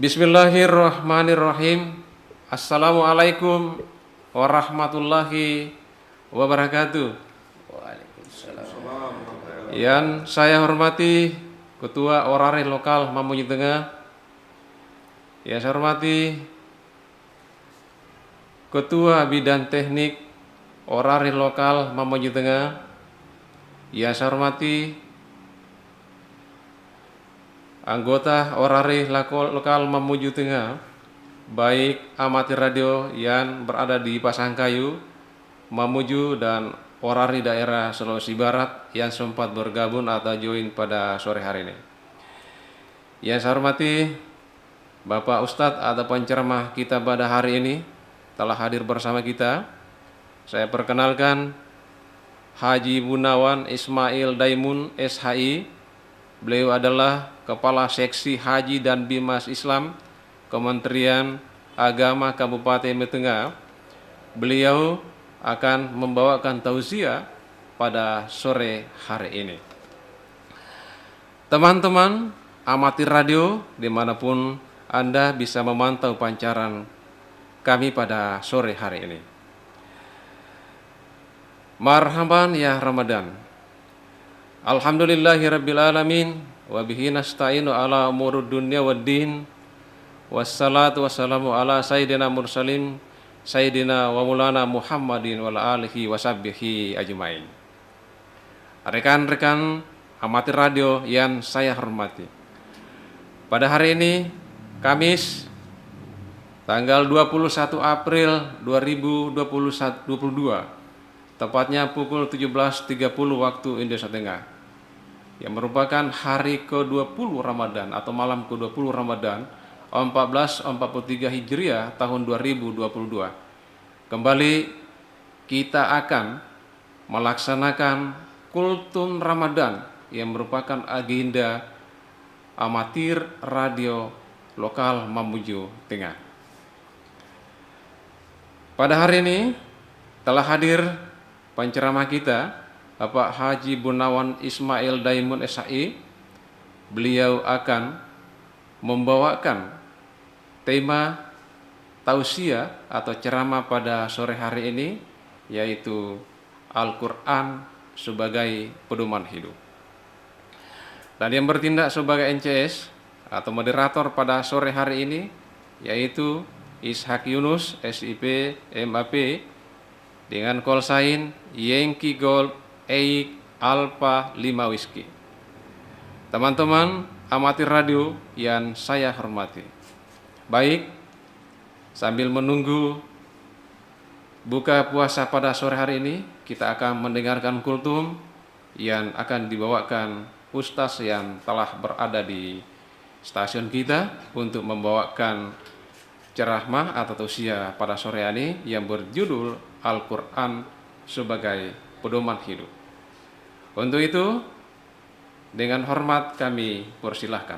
Bismillahirrahmanirrahim. Assalamualaikum warahmatullahi wabarakatuh. Yang saya hormati Ketua Orare Lokal Mamuju Tengah. Yang saya hormati Ketua Bidang Teknik Orare Lokal Mamuju Tengah. Yang saya hormati anggota Orare Lokal Mamuju Tengah, baik amatir radio yang berada di Pasangkayu, Mamuju, dan Orare daerah Sulawesi Barat yang sempat bergabung atau join pada sore hari ini. Yang saya hormati Bapak Ustadz atau penceramah kita pada hari ini telah hadir bersama kita. Saya perkenalkan Haji Gunawan Ismail Daimun SHI. Beliau adalah Kepala Seksi Haji dan Bimas Islam Kementerian Agama Kabupaten Tengah. Beliau akan membawakan tausiah pada sore hari ini. Teman-teman amatir radio dimanapun Anda bisa memantau pancaran kami pada sore hari ini. Marhaban ya Ramadan. Alhamdulillahirrabbilalamin. Wabihi nasta'inu ala umurud dunya waddin. Wassalatu wassalamu ala sayyidina mursalin Sayyidina wa mulana Muhammadin wa alihi wa sahbihi ajmain. Rekan-rekan amatir radio yang saya hormati, pada hari ini Kamis tanggal 21 April 2022, tepatnya pukul 17.30 waktu Indonesia Tengah, yang merupakan hari ke-20 Ramadan atau malam ke-20 Ramadan 1443 Hijriah tahun 2022. Kembali kita akan melaksanakan Kultum Ramadan yang merupakan agenda amatir radio lokal Mamuju Tengah. Pada hari ini telah hadir penceramah kita Bapak Haji Gunawan Ismail Daimun SHI. Beliau akan membawakan tema tausiah atau ceramah pada sore hari ini, yaitu Al-Quran sebagai pedoman hidup. Dan yang bertindak sebagai NCS atau moderator pada sore hari ini yaitu Ishak Yunus SIP MAP dengan call sign Yankee Gold Eik Alpha 5 Whiskey. Teman-teman amatir radio yang saya hormati, baik, sambil menunggu buka puasa pada sore hari ini, kita akan mendengarkan kultum yang akan dibawakan ustaz yang telah berada di stasiun kita untuk membawakan ceramah atau tausiah pada sore ini yang berjudul Al-Quran sebagai pedoman hidup. Untuk itu, dengan hormat kami persilahkan.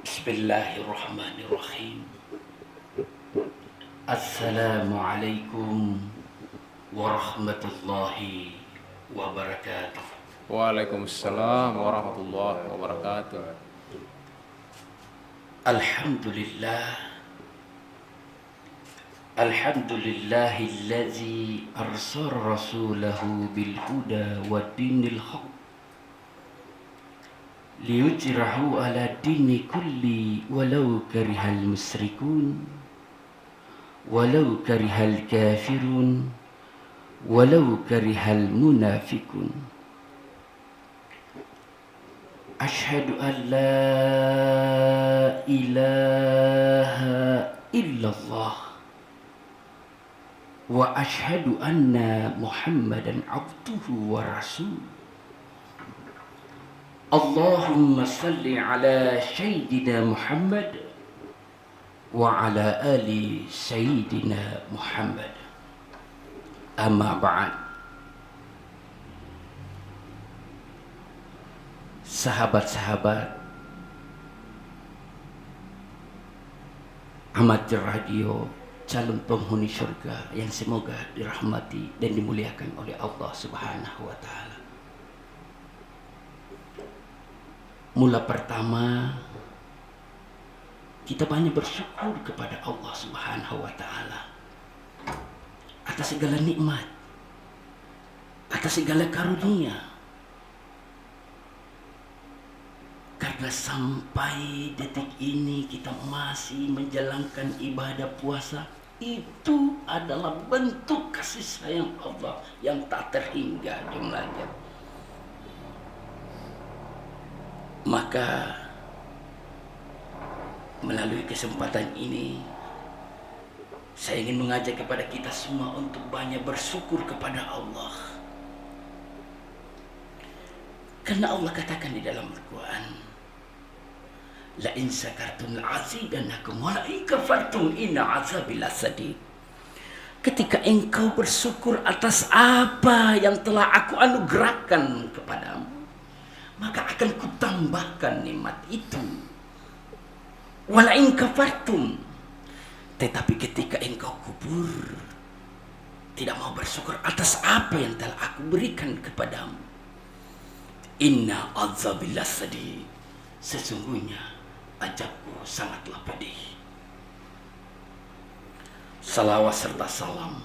Bismillahirrahmanirrahim. Assalamualaikum warahmatullahi wabarakatuh. Waalaikumsalam warahmatullahi wabarakatuh. Alhamdulillah. Alhamdulillahillazi arsal rasulahu bil huda wa dinil haq liyujrahu ala dini kulli walau karihal musyrikun walau karihal kafirun walau karihal munafikun. Ashhadu an la ilaha illallah wa ashhadu anna Muhammadan abduhu wa rasuluh. Allahumma salli ala Sayyidina Muhammad wa ala ali Sayyidina Muhammad. Amma ba'd. Sahabat-sahabat amatir radio, calon penghuni surga yang semoga dirahmati dan dimuliakan oleh Allah Subhanahu wa taala. Mula pertama, kita banyak bersyukur kepada Allah Subhanahu wa taala atas segala nikmat, atas segala karunia. Karena sampai detik ini kita masih menjalankan ibadah puasa, itu adalah bentuk kasih sayang Allah yang tak terhingga jumlahnya. Maka melalui kesempatan ini, saya ingin mengajak kepada kita semua untuk banyak bersyukur kepada Allah. Karena Allah katakan di dalam Al-Quran, la in syakartum la'azidannakum wa la in kafartum inna azabi lasadid. Ketika engkau bersyukur atas apa yang telah aku anugerahkan kepadamu, maka akan kutambahkan nikmat itu. Wa la in kafartum, tetapi ketika engkau kubur, tidak mau bersyukur atas apa yang telah aku berikan kepadamu, inna azabi lasadid, sesungguhnya azabku sangatlah pedih. Salawat serta salam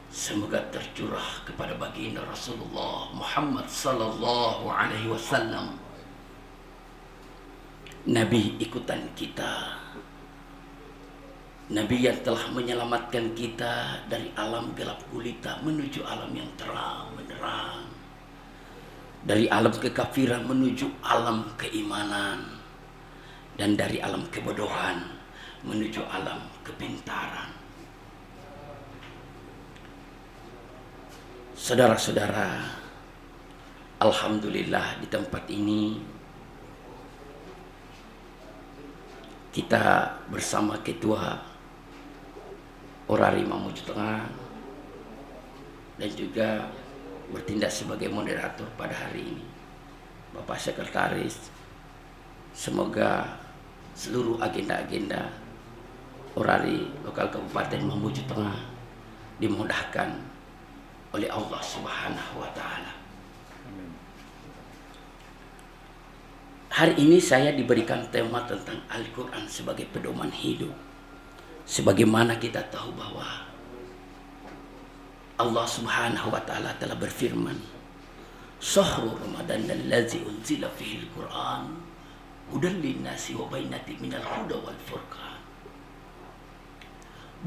semoga tercurah kepada baginda Rasulullah Muhammad sallallahu alaihi wasallam, Nabi ikutan kita, Nabi yang telah menyelamatkan kita dari alam gelap gulita menuju alam yang terang benderang, dari alam kekafiran menuju alam keimanan, dan dari alam kebodohan menuju alam kepintaran. Saudara-saudara, alhamdulillah di tempat ini kita bersama Ketua Orari Mamuju Tengah dan juga bertindak sebagai moderator pada hari ini, Bapak Sekretaris. Semoga seluruh agenda-agenda Orari Lokal Kabupaten Mamuju Tengah dimudahkan oleh Allah Subhanahu wa taala. Hari ini saya diberikan tema tentang Al-Quran sebagai pedoman hidup. Sebagaimana kita tahu bahwa Allah Subhanahu wa taala telah berfirman, "Syahrul Ramadan allazi unzila fihil Qur'an hudan linnasi wa bayyinatin minal huda wal furqan."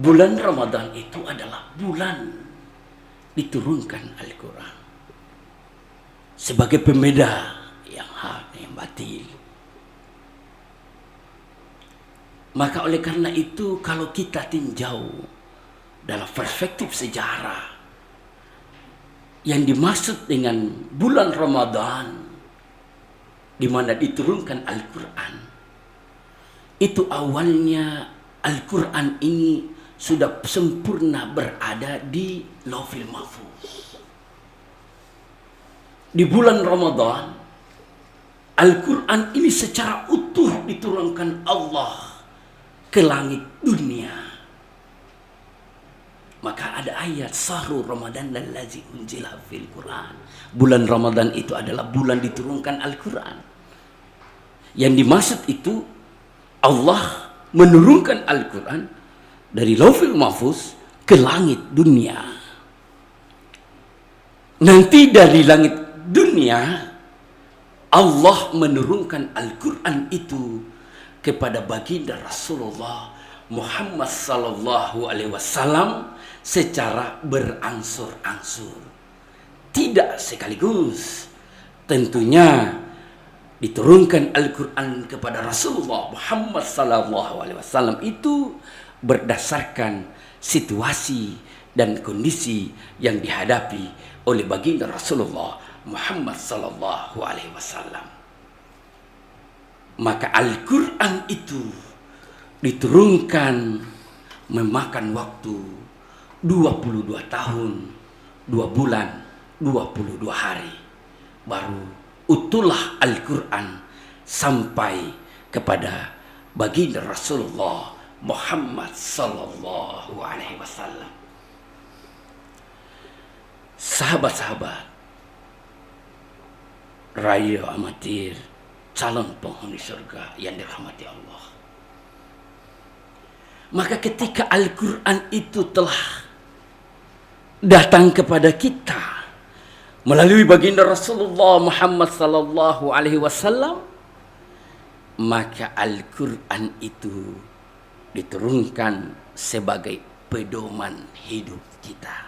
Bulan Ramadan itu adalah bulan diturunkan Al-Quran sebagai pembeda yang hak yang batil. Maka oleh karena itu, kalau kita tinjau dalam perspektif sejarah, yang dimaksud dengan bulan Ramadan di mana diturunkan Al-Quran, itu awalnya Al-Quran ini sudah sempurna berada di Lauhil Mahfuz. Di bulan Ramadan, Al-Quran ini secara utuh diturunkan Allah ke langit dunia. Maka ada ayat Syahrul Ramadan allazi unzila fil Quran. Bulan Ramadan itu adalah bulan diturunkan Al-Quran. Yang dimaksud itu Allah menurunkan Al-Quran dari Lauhil Mahfuz ke langit dunia. Nanti dari langit dunia Allah menurunkan Al-Quran itu kepada baginda Rasulullah Muhammad sallallahu alaihi wasallam secara berangsur-angsur, tidak sekaligus. Tentunya diturunkan Al-Quran kepada Rasulullah Muhammad sallallahu alaihi wasallam itu berdasarkan situasi dan kondisi yang dihadapi oleh baginda Rasulullah Muhammad sallallahu alaihi wasallam. Maka Al-Quran itu diturunkan memakan waktu 22 tahun, 2 bulan, 22 hari. Baru utuhlah Al-Quran sampai kepada baginda Rasulullah Muhammad sallallahu alaihi wasallam. Sahabat-sahabat, raja amatir, calon penghuni surga yang dirahmati Allah. Maka ketika Al-Quran itu telah datang kepada kita melalui baginda Rasulullah Muhammad sallallahu alaihi wasallam, maka Al-Quran itu diturunkan sebagai pedoman hidup kita.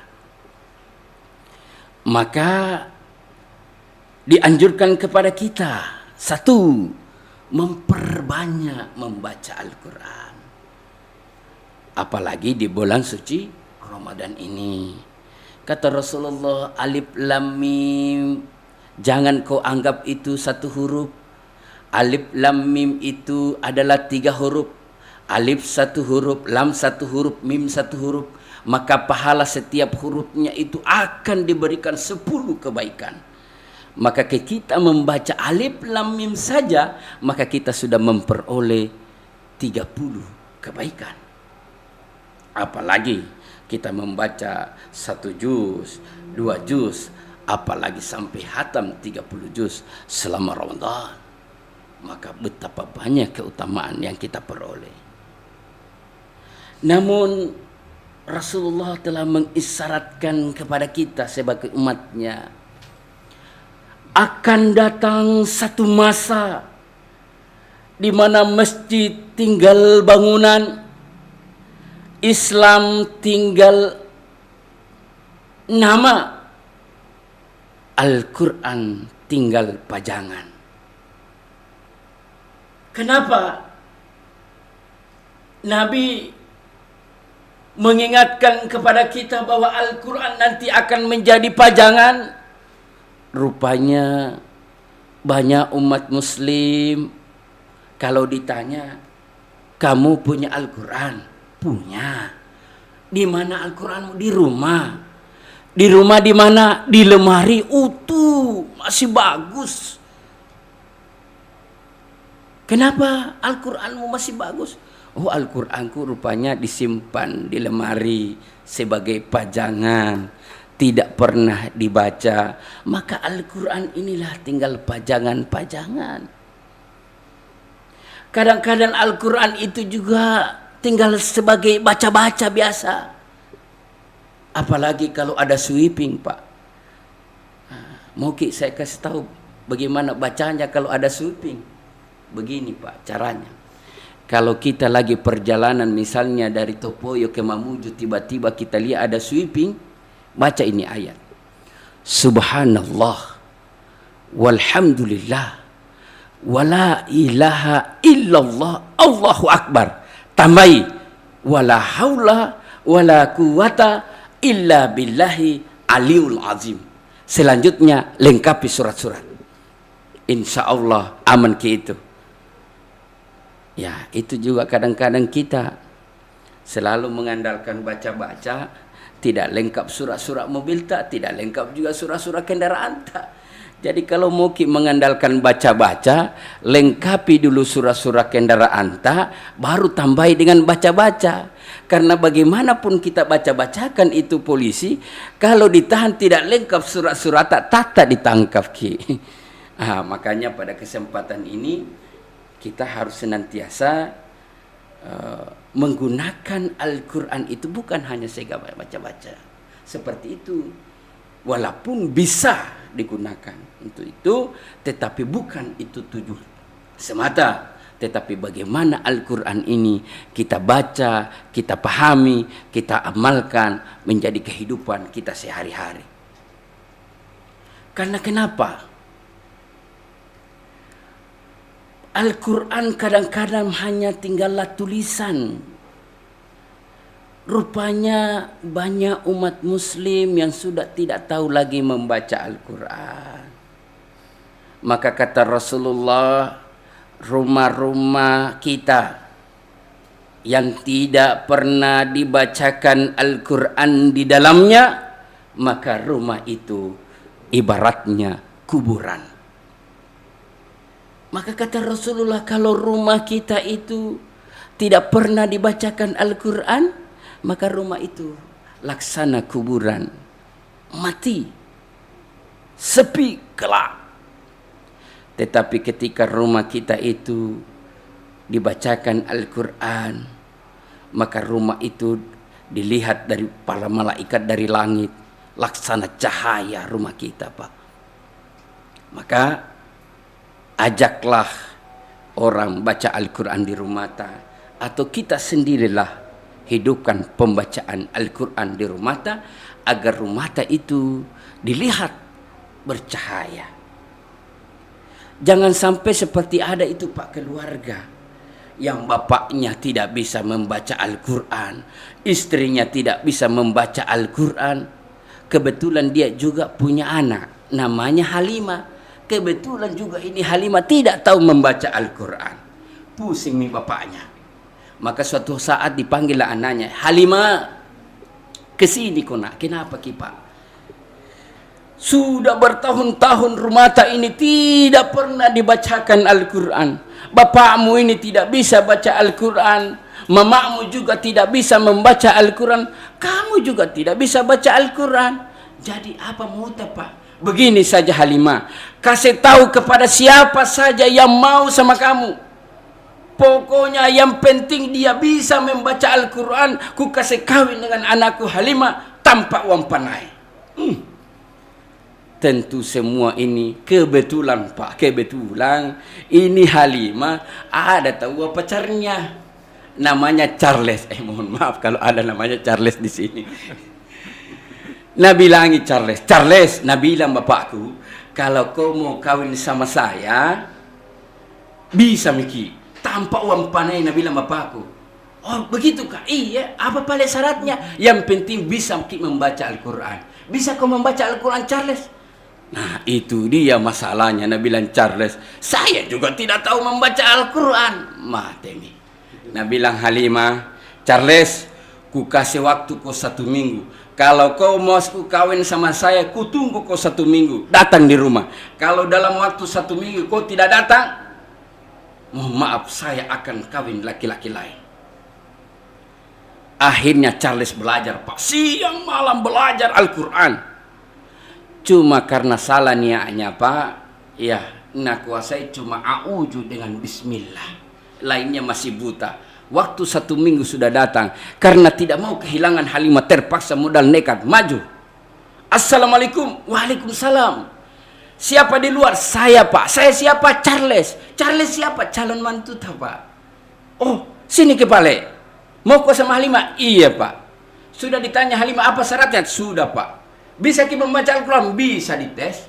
Maka dianjurkan kepada kita, satu, memperbanyak membaca Al-Quran. Apalagi di bulan suci Ramadan ini. Kata Rasulullah, alif lam mim, jangan kau anggap itu satu huruf. Alif lam mim itu adalah 3 huruf. Alif 1 huruf, lam 1 huruf, mim 1 huruf. Maka pahala setiap hurufnya itu akan diberikan 10 kebaikan. Maka kita membaca alif lam mim saja, maka kita sudah memperoleh 30 kebaikan. Apalagi kita membaca 1 juz, 2 juz, apalagi sampai hatam 30 juz selama Ramadan. Maka betapa banyak keutamaan yang kita peroleh. Namun Rasulullah telah mengisyaratkan kepada kita sebagai umatnya, akan datang satu masa di mana masjid tinggal bangunan, Islam tinggal nama, Al-Quran tinggal pajangan. Kenapa? Nabi mengingatkan kepada kita bahwa Al-Quran nanti akan menjadi pajangan. Rupanya banyak umat muslim kalau ditanya, kamu punya Al-Quran? Punya. Di mana Al-Quranmu? Di rumah. Di rumah di mana? Di lemari utuh, masih bagus. Kenapa Al-Quranmu masih bagus? Oh, Al-Quranku rupanya disimpan di lemari sebagai pajangan, tidak pernah dibaca. Maka Al-Quran inilah tinggal pajangan-pajangan. Kadang-kadang Al-Quran itu juga tinggal sebagai baca-baca biasa. Apalagi kalau ada sweeping, Pak. Mau saya kasih tahu bagaimana bacanya kalau ada sweeping. Begini, Pak, caranya. Kalau kita lagi perjalanan misalnya dari Topoyo ke Mamuju, tiba-tiba kita lihat ada sweeping, baca ini ayat. Subhanallah walhamdulillah wala ilaha illallah Allahu akbar. Tambahi wala haula wala quwata illa billahi aliul azim. Selanjutnya lengkapi surat-surat. Insyaallah aman ke itu. Ya, itu juga kadang-kadang kita selalu mengandalkan baca-baca, tidak lengkap surat-surat mobil tak, tidak lengkap juga surat-surat kendaraan tak. Jadi kalau mau mengandalkan baca-baca, lengkapi dulu surat-surat kendaraan tak, baru tambahi dengan baca-baca. Karena bagaimanapun kita baca-bacakan itu polisi, kalau ditahan tidak lengkap surat-surat tak ditangkap ki. Makanya pada kesempatan ini kita harus senantiasa menggunakan Al-Quran itu bukan hanya sega baca-baca. Seperti itu. Walaupun bisa digunakan untuk itu, tetapi bukan itu tujuan semata. Tetapi bagaimana Al-Quran ini kita baca, kita pahami, kita amalkan menjadi kehidupan kita sehari-hari. Karena kenapa? Al-Quran kadang-kadang hanya tinggallah tulisan. Rupanya banyak umat muslim yang sudah tidak tahu lagi membaca Al-Quran. Maka kata Rasulullah, rumah-rumah kita yang tidak pernah dibacakan Al-Quran di dalamnya, maka rumah itu ibaratnya kuburan. Maka kata Rasulullah, kalau rumah kita itu tidak pernah dibacakan Al-Quran, maka rumah itu laksana kuburan, mati, sepi, gelap. Tetapi ketika rumah kita itu dibacakan Al-Quran, maka rumah itu dilihat dari para malaikat dari langit, laksana cahaya rumah kita, Pak. Maka ajaklah orang baca Al-Quran di rumah, atau kita sendirilah hidupkan pembacaan Al-Quran di rumah, agar rumah itu dilihat bercahaya. Jangan sampai seperti ada itu, Pak, keluarga yang bapaknya tidak bisa membaca Al-Quran, istrinya tidak bisa membaca Al-Quran. Kebetulan dia juga punya anak namanya Halimah. Kebetulan juga ini Halimah tidak tahu membaca Al-Quran. Pusing nih bapaknya. Maka suatu saat dipanggillah anaknya, Halimah, kesini kau nak. Kenapa Pak? Sudah bertahun-tahun rumah ini tidak pernah dibacakan Al-Quran. Bapakmu ini tidak bisa baca Al-Quran. Mamamu juga tidak bisa membaca Al-Quran. Kamu juga tidak bisa baca Al-Quran. Jadi apa mau Pak? Begini saja Halimah, kasih tahu kepada siapa saja yang mau sama kamu. Pokoknya yang penting dia bisa membaca Al-Quran, ku kasih kawin dengan anakku Halimah tanpa uang panai. Tentu semua ini kebetulan Pak, kebetulan ini Halimah ada tahu pacarnya, namanya Charles. Mohon maaf kalau ada namanya Charles di sini. Nah bilangi Charles, Charles, nah bilang bapakku, kalau kau mau kawin sama saya, bisa Miki, tanpa uang panai. Nah bilang bapakku, oh begitu kak? Iya, apa paling syaratnya? Yang penting bisa Miki membaca Al-Quran. Bisa kau membaca Al-Quran Charles? Nah itu dia masalahnya. Nah bilang Charles, saya juga tidak tahu membaca Al-Quran. Matemi. Nah bilang Halimah, Charles, ku kasih waktu kau 1 minggu. Kalau kau mau kawin sama saya, ku tunggu kau 1 minggu. Datang di rumah. Kalau dalam waktu 1 minggu kau tidak datang, mohon maaf, saya akan kawin laki-laki lain. Akhirnya Charles belajar Pak. Siang malam belajar Al-Quran. Cuma karena salah niatnya Pak, ya, nak kuasai cuma a'udzu dengan bismillah. Lainnya masih buta. Waktu 1 minggu sudah datang. Karena tidak mau kehilangan Halimah, terpaksa modal nekat maju. Assalamualaikum. Waalaikumsalam. Siapa di luar? Saya Pak. Saya siapa? Charles. Charles siapa? Calon mantu Pak. Oh sini kepala. Mau kau sama Halimah? Iya Pak. Sudah ditanya Halimah apa syaratnya? Sudah Pak. Bisa kita membaca Al-Quran? Bisa dites.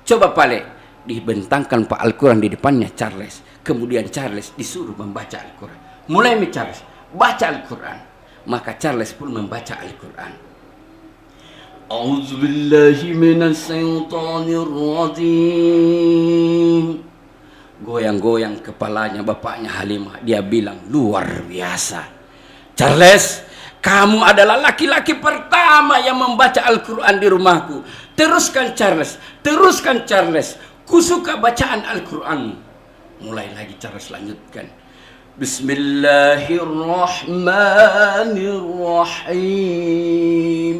Coba Pale. Dibentangkan Pak Al-Quran di depannya Charles. Kemudian Charles disuruh membaca Al-Quran. Mulai Charles baca Al-Quran, maka Charles pun membaca Al-Quran. A'udzubillahi minasyaitonirrajim. Goyang-goyang kepalanya bapaknya Halimah. Dia bilang, luar biasa. Charles, kamu adalah laki-laki pertama yang membaca Al-Quran di rumahku. Teruskan Charles, teruskan Charles. Ku suka bacaan Al-Quran. Mulai lagi Charles lanjutkan. Bismillahirrahmanirrahim.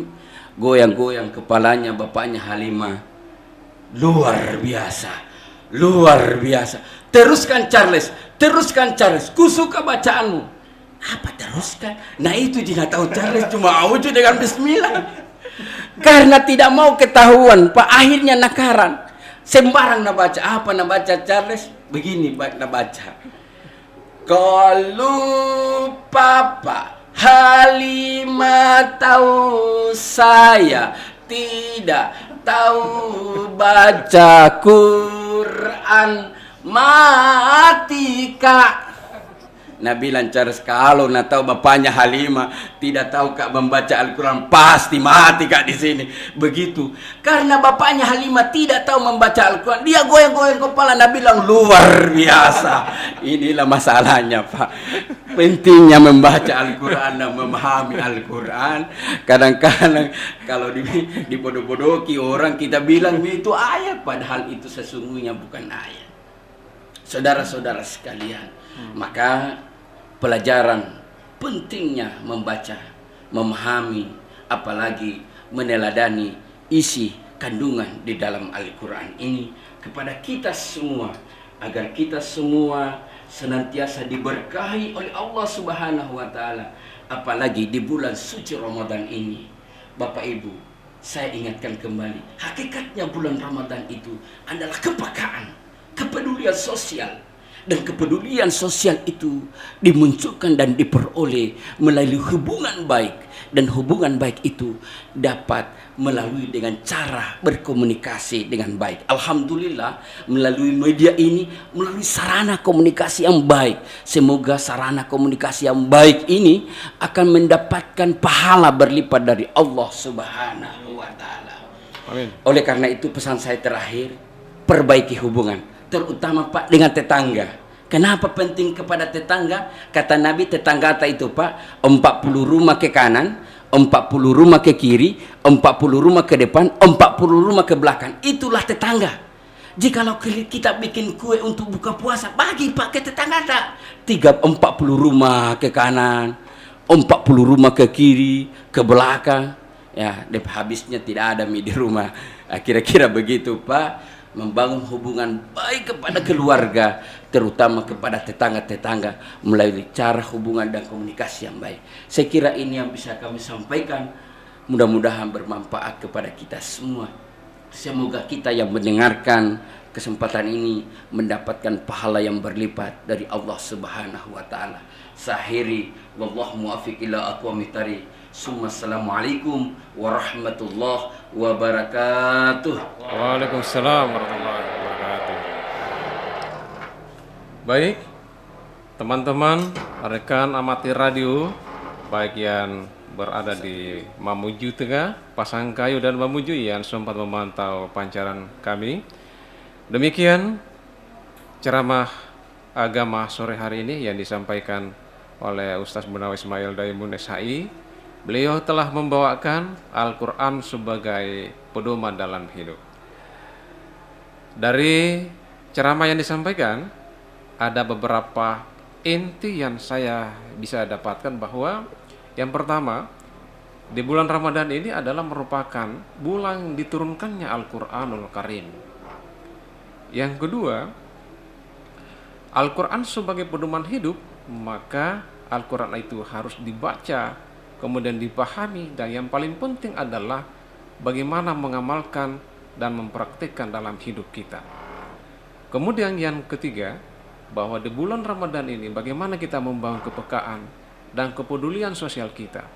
Goyang-goyang kepalanya bapaknya Halimah. Luar biasa, luar biasa. Teruskan Charles, teruskan Charles. Ku suka bacaanmu. Apa teruskan? Nah itu tidak tahu Charles, cuma a'udzu dengan bismillah. Karena tidak mau ketahuan Pak, akhirnya nakaran. Sembarang nak baca. Apa nak baca Charles? Begini nak baca. Kalau Papa Halimah tahu saya tidak tahu baca Quran, mati kak. Nah bilang Charles, kalau nak tahu bapaknya Halimah tidak tahu kak membaca Al-Quran, pasti mati kak di sini. Begitu. Karena bapaknya Halimah tidak tahu membaca Al-Quran, dia goyang-goyang kepala. Nah bilang luar biasa. Inilah masalahnya Pak. Pentingnya membaca Al-Quran dan memahami Al-Quran. Kadang-kadang kalau dibodoh-bodohi orang, kita bilang itu ayat, padahal itu sesungguhnya bukan ayat. Saudara-saudara sekalian, maka pelajaran pentingnya membaca, memahami, apalagi meneladani isi kandungan di dalam Al-Quran ini kepada kita semua, agar kita semua senantiasa diberkahi oleh Allah Subhanahu wa Ta'ala, apalagi di bulan suci Ramadan ini. Bapak Ibu, saya ingatkan kembali, hakikatnya bulan Ramadan itu adalah kepekaan, kepedulian sosial. Dan kepedulian sosial itu dimunculkan dan diperoleh melalui hubungan baik. Dan hubungan baik itu dapat melalui dengan cara berkomunikasi dengan baik. Alhamdulillah, melalui media ini, melalui sarana komunikasi yang baik. Semoga sarana komunikasi yang baik ini akan mendapatkan pahala berlipat dari Allah Subhanahu wa Ta'ala. Amin. Oleh karena itu pesan saya terakhir, perbaiki hubungan, terutama Pak dengan tetangga. Kenapa penting kepada tetangga? Kata Nabi, tetangga itu Pak, 40 rumah ke kanan, 40 rumah ke kiri, 40 rumah ke depan, 40 rumah ke belakang. Itulah tetangga. Jikalau kita bikin kue untuk buka puasa, bagi Pak ke tetangga tak? 40 rumah ke kanan, 40 rumah ke kiri, ke belakang. Ya, habisnya tidak ada mie di rumah. Kira-kira begitu Pak. Membangun hubungan baik kepada keluarga, terutama kepada tetangga-tetangga melalui cara hubungan dan komunikasi yang baik. Saya kira ini yang bisa kami sampaikan. Mudah-mudahan bermanfaat kepada kita semua. Semoga kita yang mendengarkan kesempatan ini mendapatkan pahala yang berlipat dari Allah Subhanahu wa Ta'ala. Sahiri wallahu muwaffiq ila aqwamit thariq. Assalamualaikum warahmatullahi wabarakatuh. Waalaikumsalam warahmatullahi wabarakatuh. Baik, teman-teman, rekan amatir radio, baik yang berada di Mamuju Tengah, Pasangkayu dan Mamuju yang sempat memantau pancaran kami. Demikian ceramah agama sore hari ini yang disampaikan oleh Ustaz Munawwar Ismail Daimun SHI. Beliau telah membawakan Al-Quran sebagai pedoman dalam hidup. Dari ceramah yang disampaikan, ada beberapa inti yang saya bisa dapatkan bahwa yang pertama, di bulan Ramadan ini adalah merupakan bulan diturunkannya Al-Quranul Karim. Yang kedua, Al-Quran sebagai pedoman hidup, maka Al-Quran itu harus dibaca, kemudian dipahami, dan yang paling penting adalah bagaimana mengamalkan dan mempraktikkan dalam hidup kita. Kemudian yang ketiga, bahwa di bulan Ramadan ini bagaimana kita membangun kepekaan dan kepedulian sosial kita.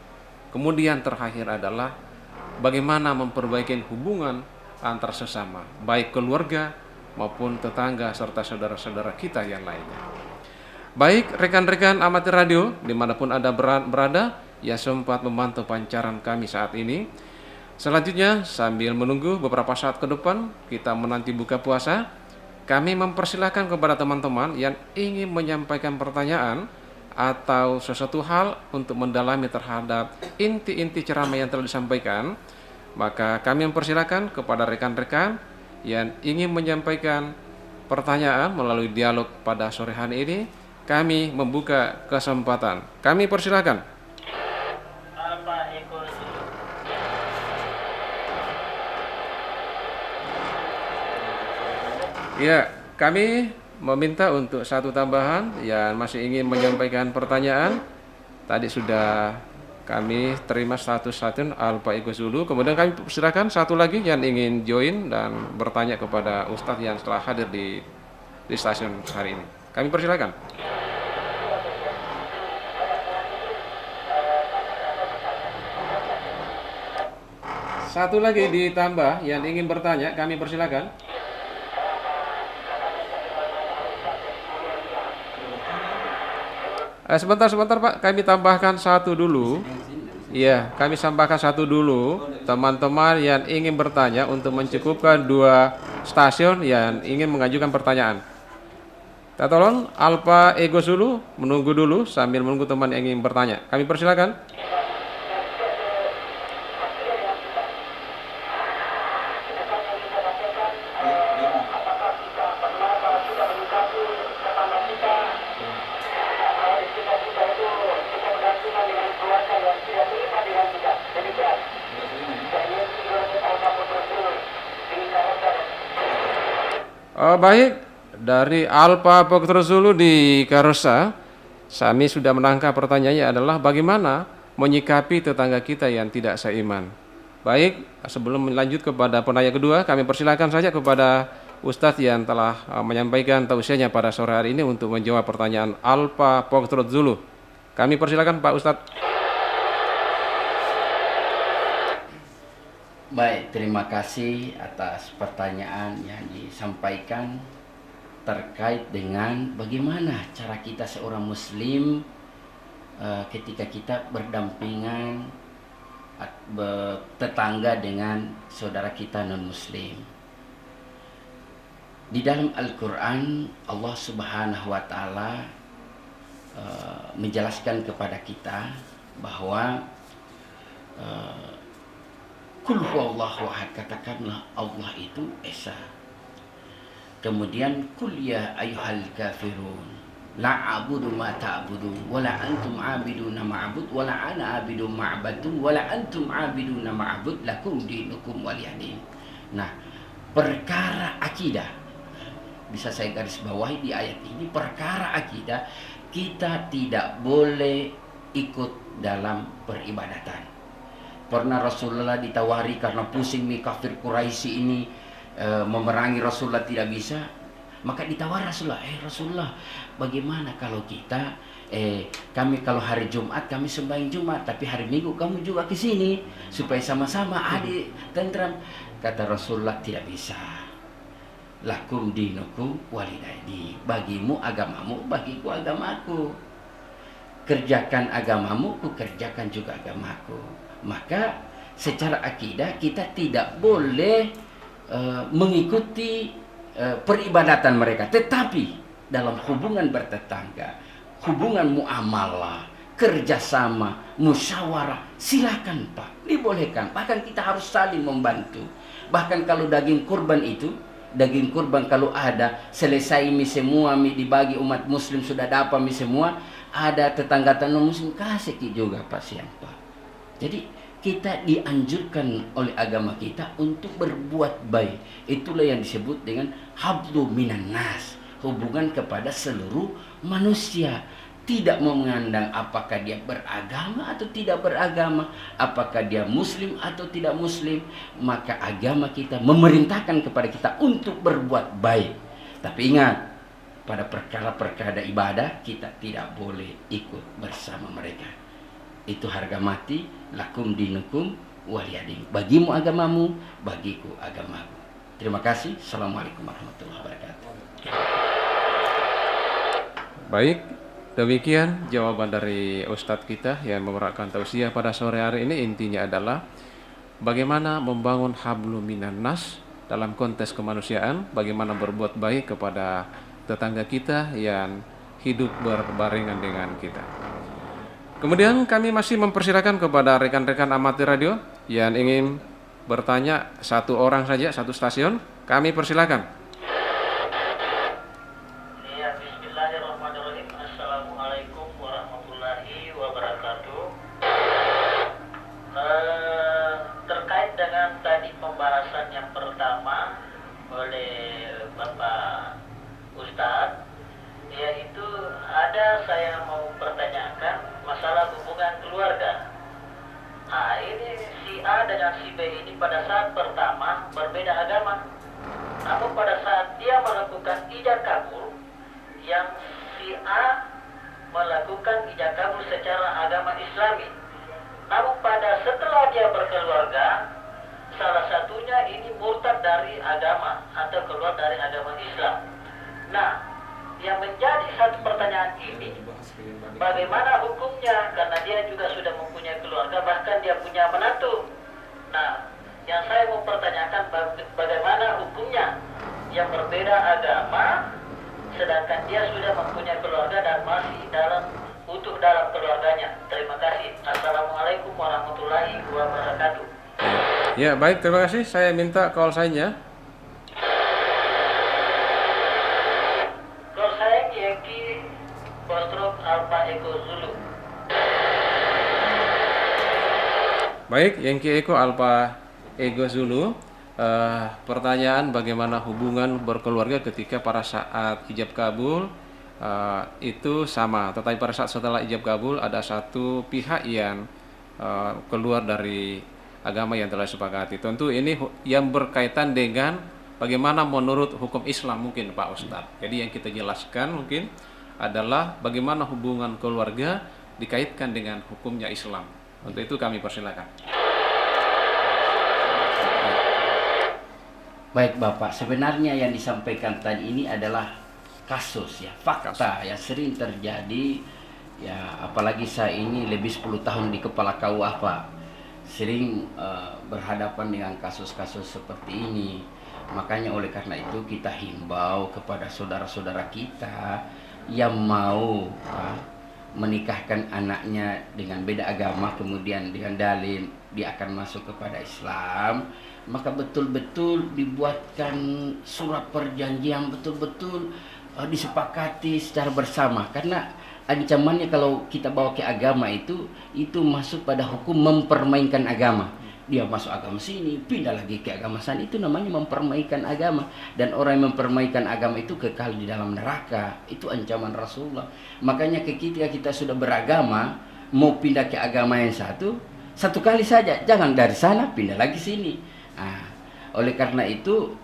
Kemudian terakhir adalah bagaimana memperbaiki hubungan antar sesama, baik keluarga maupun tetangga serta saudara-saudara kita yang lainnya. Baik rekan-rekan amatir radio dimanapun Anda berada yang sempat memantau pancaran kami saat ini. Selanjutnya, sambil menunggu beberapa saat ke depan kita menanti buka puasa, kami mempersilahkan kepada teman-teman yang ingin menyampaikan pertanyaan atau sesuatu hal untuk mendalami terhadap inti-inti ceramah yang telah disampaikan. Maka kami mempersilahkan kepada rekan-rekan yang ingin menyampaikan pertanyaan melalui dialog pada sore hari ini. Kami membuka kesempatan. Kami persilahkan. Ya, kami meminta untuk satu tambahan yang masih ingin menyampaikan pertanyaan. Tadi sudah kami terima satu Alfa Ego Zulu. Kemudian kami persilakan satu lagi yang ingin join dan bertanya kepada Ustadz yang telah hadir di stasiun hari ini. Kami persilakan. Satu lagi ditambah yang ingin bertanya, kami persilakan. Sebentar Pak, kami tambahkan satu dulu. Iya, kami tambahkan satu dulu. Teman-teman yang ingin bertanya untuk mencukupkan 2 stasiun yang ingin mengajukan pertanyaan. Kita tolong Alfa Ego Zulu menunggu dulu sambil menunggu teman yang ingin bertanya. Kami persilakan. Baik, dari Alfa Foxtrot Zulu di Karosa, kami sudah menangkap pertanyaannya adalah bagaimana menyikapi tetangga kita yang tidak seiman. Baik, sebelum lanjut kepada penanya kedua, kami persilakan saja kepada Ustadz yang telah menyampaikan tausiahnya pada sore hari ini untuk menjawab pertanyaan Alfa Foxtrot Zulu. Kami persilakan Pak Ustadz. Baik, terima kasih atas pertanyaan yang disampaikan terkait dengan bagaimana cara kita seorang muslim ketika kita berdampingan tetangga dengan saudara kita non-muslim. Di dalam Al-Quran, Allah Subhanahu wa Ta'ala menjelaskan kepada kita bahwa Qul huwallahu ahad, katakanlah Allah itu esa. Kemudian qul ya ayyuhal kafirun la a'budu ma ta'budun wa la antum 'abiduna ma'bud wa la ana 'abidu ma'badun wa la antum 'abiduna ma'bud lakum dinukum waliyadin. Nah, perkara akidah bisa saya garis bawahi di ayat ini, perkara akidah kita tidak boleh ikut dalam peribadatan. Pernah Rasulullah ditawari karena pusing nih kafir Quraisy ini memerangi Rasulullah tidak bisa, maka ditawar Rasulullah, Rasulullah, bagaimana kalau kita kami kalau hari Jumat kami sembahyang Jumat, tapi hari Minggu kamu juga ke sini supaya sama-sama adik tentram. Kata Rasulullah, tidak bisa. Lakum dinukum waliyadin. Bagimu agamamu, bagiku agamaku. Kerjakan agamamu, ku kerjakan juga agamaku. Maka secara akidah kita tidak boleh mengikuti peribadatan mereka, tetapi dalam hubungan bertetangga, hubungan muamalah, kerjasama, musyawarah, silakan Pak, dibolehkan. Bahkan kita harus saling membantu. Bahkan kalau daging kurban itu, daging kurban kalau ada selesai mi semua mi dibagi umat muslim sudah dapat mi semua, ada tetangga non muslim kasih juga pasien Pak. Jadi kita dianjurkan oleh agama kita untuk berbuat baik. Itulah yang disebut dengan hablu minan nas, hubungan kepada seluruh manusia. Tidak memandang apakah dia beragama atau tidak beragama, apakah dia muslim atau tidak muslim. Maka agama kita memerintahkan kepada kita untuk berbuat baik. Tapi ingat, pada perkara-perkara ibadah kita tidak boleh ikut bersama mereka. Itu harga mati, lakum dinukum waliyadin. Bagimu agamamu, bagiku agamaku. Terima kasih. Assalamualaikum warahmatullahi wabarakatuh. Baik, demikian jawaban dari Ustadz kita yang memberikan tausiah pada sore hari ini. Intinya adalah bagaimana membangun hablu minan nas dalam konteks kemanusiaan, bagaimana berbuat baik kepada tetangga kita yang hidup berbarengan dengan kita. Kemudian kami masih mempersilakan kepada rekan-rekan amatir radio yang ingin bertanya, satu orang saja, satu stasiun. Kami persilakan. Ya, bismillahirrahmanirrahim. Assalamualaikum warahmatullahi wabarakatuh. Terkait dengan tadi pembahasan yang pertama oleh Bapak Ustadz, yaitu ada saya mau pertanyakan masalah hubungan keluarga. Nah, ini si A dengan si B ini pada saat pertama berbeda agama. Namun pada saat dia melakukan ijab kabul, yang si A melakukan ijab kabul secara agama Islami. Namun pada setelah dia berkeluarga, salah satunya ini murtad dari agama atau keluar dari agama Islam. Nah, yang menjadi satu pertanyaan ini, bagaimana hukumnya? Karena dia juga sudah mempunyai keluarga, bahkan dia punya menantu. Nah, yang saya mau pertanyakan, bagaimana hukumnya yang berbeda agama, sedangkan dia sudah mempunyai keluarga dan masih utuh dalam keluarganya. Terima kasih. Assalamualaikum warahmatullahi wabarakatuh. Ya, baik, terima kasih. Saya minta call sign-nya. Alfa Eko Zulu. Baik, Yankee Eko Alfa Ego Zulu. pertanyaan bagaimana hubungan berkeluarga ketika pada saat ijab kabul itu sama, tetapi pada saat setelah ijab kabul ada satu pihak yang keluar dari agama yang telah disepakati. Tentu ini yang berkaitan dengan bagaimana menurut hukum Islam mungkin Pak Ustadz. Jadi yang kita jelaskan mungkin adalah bagaimana hubungan keluarga dikaitkan dengan hukumnya Islam. Untuk itu kami persilakan. Baik Bapak, sebenarnya yang disampaikan tadi ini adalah kasus ya, fakta yang sering terjadi ya, apalagi saya ini lebih 10 tahun di kepala KUA Pak. Sering berhadapan dengan kasus-kasus seperti ini. Makanya oleh karena itu kita himbau kepada saudara-saudara kita yang mau menikahkan anaknya dengan beda agama, kemudian dengan dalil dia akan masuk kepada Islam, maka betul-betul dibuatkan surat perjanjian, betul-betul disepakati secara bersama. Karena ancamannya kalau kita bawa ke agama itu masuk pada hukum mempermainkan agama. Dia masuk agama sini, pindah lagi ke agama sana, itu namanya mempermainkan agama. Dan orang yang mempermainkan agama itu kekal di dalam neraka. Itu ancaman Rasulullah. Makanya ketika kita sudah beragama, mau pindah ke agama yang satu kali saja, jangan dari sana pindah lagi sini. Nah, oleh karena itu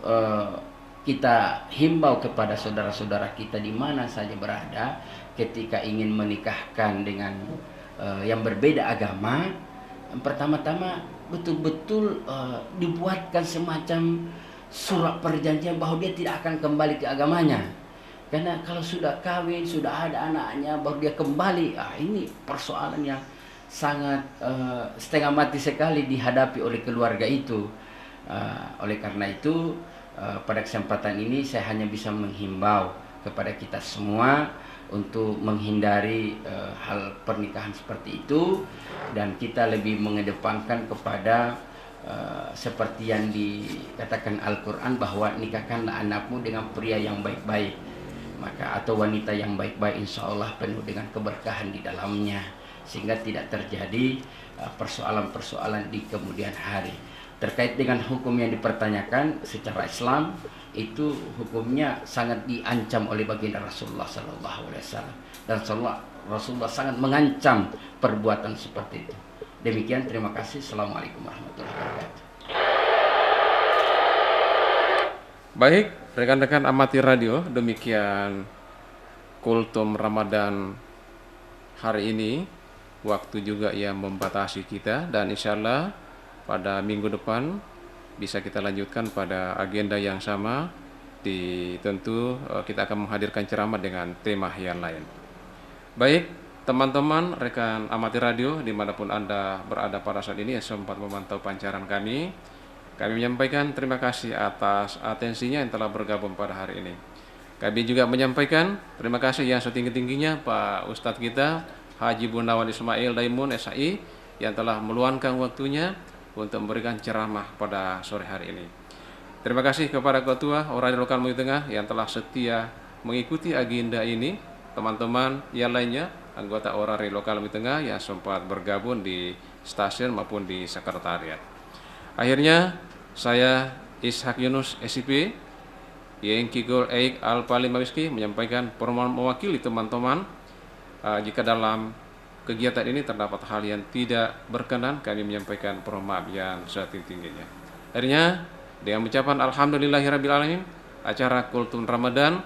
kita himbau kepada saudara-saudara kita di mana saja berada, ketika ingin menikahkan dengan yang berbeda agama, pertama-tama betul-betul dibuatkan semacam surat perjanjian bahwa dia tidak akan kembali ke agamanya. Karena kalau sudah kawin, sudah ada anaknya, baru dia kembali, ini persoalan yang sangat setengah mati sekali dihadapi oleh keluarga itu. Oleh karena itu pada kesempatan ini saya hanya bisa menghimbau kepada kita semua untuk menghindari hal pernikahan seperti itu, dan kita lebih mengedepankan kepada seperti yang dikatakan Al-Quran bahwa nikahkanlah anakmu dengan pria yang baik-baik, maka atau wanita yang baik-baik, insya Allah penuh dengan keberkahan di dalamnya, sehingga tidak terjadi persoalan-persoalan di kemudian hari. Terkait dengan hukum yang dipertanyakan secara Islam, itu hukumnya sangat diancam oleh baginda Rasulullah SAW, dan Rasulullah sangat mengancam perbuatan seperti itu. Demikian, terima kasih. Assalamualaikum warahmatullahi wabarakatuh. Baik, rekan-rekan amati radio, demikian Kultum Ramadan hari ini. Waktu juga yang membatasi kita, dan insya Allah pada minggu depan bisa kita lanjutkan pada agenda yang sama. Tentu kita akan menghadirkan ceramah dengan tema yang lain. Baik, teman-teman rekan amati radio dimanapun Anda berada pada saat ini yang sempat memantau pancaran kami menyampaikan terima kasih atas atensinya yang telah bergabung pada hari ini. Kami juga menyampaikan terima kasih yang setinggi-tingginya Pak Ustadz kita Haji Gunawan Ismail Daimun SAI yang telah meluangkan waktunya untuk memberikan ceramah pada sore hari ini. Terima kasih kepada Ketua Orari Lokal Melayu Tengah yang telah setia mengikuti agenda ini. Teman-teman yang lainnya, anggota Orari Lokal Melayu Tengah yang sempat bergabung di stasiun maupun di sekretariat. Akhirnya, saya Ishak Yunus SIP, Yengki Gol Eik Alpali Mawiski menyampaikan permohonan mewakili teman-teman jika dalam kegiatan ini terdapat hal yang tidak berkenan, kami menyampaikan permohonan maaf yang setinggi-tingginya. Akhirnya, dengan ucapan Alhamdulillahirrabbilalamin, acara Kultum Ramadan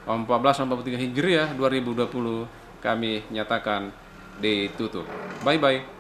1443 Hijriah 2020 kami nyatakan ditutup. Bye-bye.